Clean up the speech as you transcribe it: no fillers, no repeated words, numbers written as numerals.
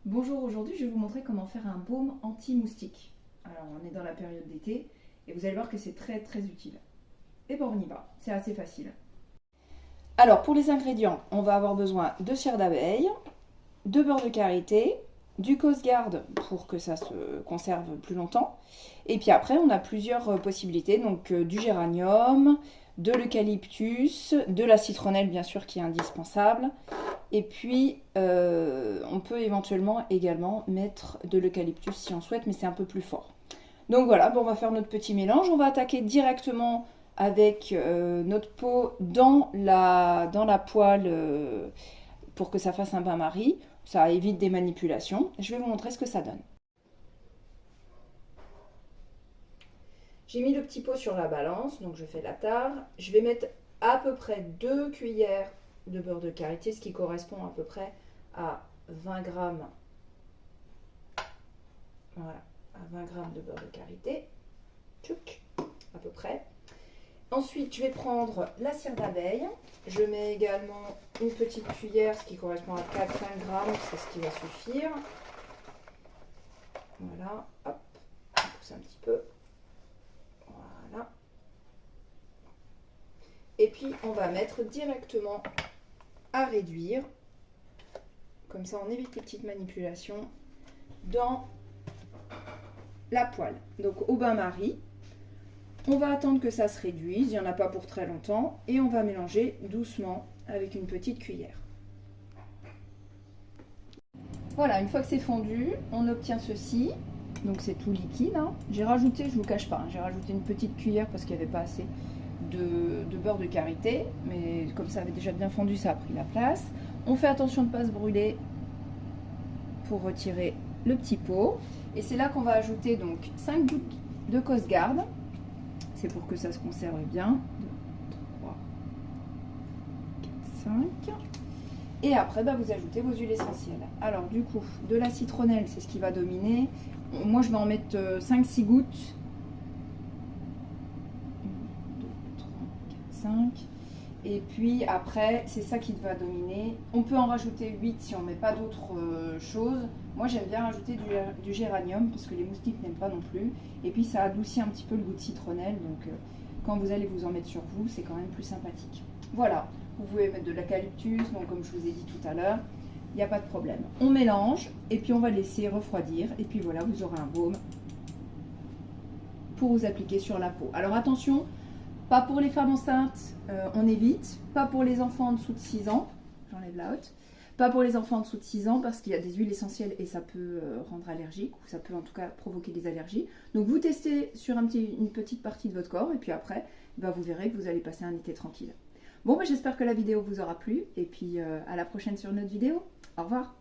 Bonjour, aujourd'hui je vais vous montrer comment faire un baume anti-moustique. Alors on est dans la période d'été et vous allez voir que c'est très utile. Et bon on y va, c'est assez facile. Alors pour les ingrédients, on va avoir besoin de cire d'abeille, de beurre de karité, du Cosgard pour que ça se conserve plus longtemps. Et puis après on a plusieurs possibilités, donc du géranium, de l'eucalyptus, de la citronnelle bien sûr qui est indispensable. Et puis, on peut éventuellement également mettre de l'eucalyptus si on souhaite, mais c'est un peu plus fort. Donc voilà, bon, on va faire notre petit mélange. On va attaquer directement avec notre pot dans la poêle pour que ça fasse un bain-marie. Ça évite des manipulations. Je vais vous montrer ce que ça donne. J'ai mis le petit pot sur la balance, donc je fais la tare. Je vais mettre à peu près 2 cuillères de beurre de karité, ce qui correspond à peu près à 20 grammes. Voilà, à 20 grammes de beurre de karité. Tchouk, à peu près. Ensuite, je vais prendre la cire d'abeille. Je mets également une petite cuillère, ce qui correspond à 4-5 grammes, c'est ce qui va suffire. Voilà, hop, on pousse un petit peu. Voilà. Et puis, on va mettre directement à réduire. Comme ça, on évite les petites manipulations dans la poêle. Donc, au bain-marie, on va attendre que ça se réduise. Il n'y en a pas pour très longtemps. Et on va mélanger doucement avec une petite cuillère. Voilà, une fois que c'est fondu, on obtient ceci. Donc, c'est tout liquide. Hein. J'ai rajouté, je ne vous cache pas, j'ai rajouté une petite cuillère parce qu'il n'y avait pas assez de beurre de karité, mais comme ça avait déjà bien fondu, ça a pris la place. On fait attention de ne pas se brûler pour retirer le petit pot. Et c'est là qu'on va ajouter donc 5 gouttes de Cosgard. C'est pour que ça se conserve bien. 2, 3, 4, 5. Et après, bah, vous ajoutez vos huiles essentielles. Alors du coup, de la citronnelle, c'est ce qui va dominer. Moi, je vais en mettre 5-6 gouttes. 5. Et puis après, c'est ça qui va dominer. On peut en rajouter 8 si on ne met pas d'autres choses. Moi, j'aime bien rajouter du géranium parce que les moustiques n'aiment pas non plus. Et puis, ça adoucit un petit peu le goût de citronnelle. Donc, quand vous allez vous en mettre sur vous, c'est quand même plus sympathique. Voilà, vous pouvez mettre de l'eucalyptus, donc comme je vous ai dit tout à l'heure, il n'y a pas de problème. On mélange et puis on va laisser refroidir. Et puis voilà, vous aurez un baume pour vous appliquer sur la peau. Alors attention, pas pour les femmes enceintes, on évite. Pas pour les enfants en dessous de 6 ans. J'enlève la haute. Pas pour les enfants en dessous de 6 ans parce qu'il y a des huiles essentielles et ça peut rendre allergique ou ça peut en tout cas provoquer des allergies. Donc vous testez sur une petite partie de votre corps et puis après, bah, vous verrez que vous allez passer un été tranquille. Bon, bah, j'espère que la vidéo vous aura plu et puis à la prochaine sur une autre vidéo. Au revoir.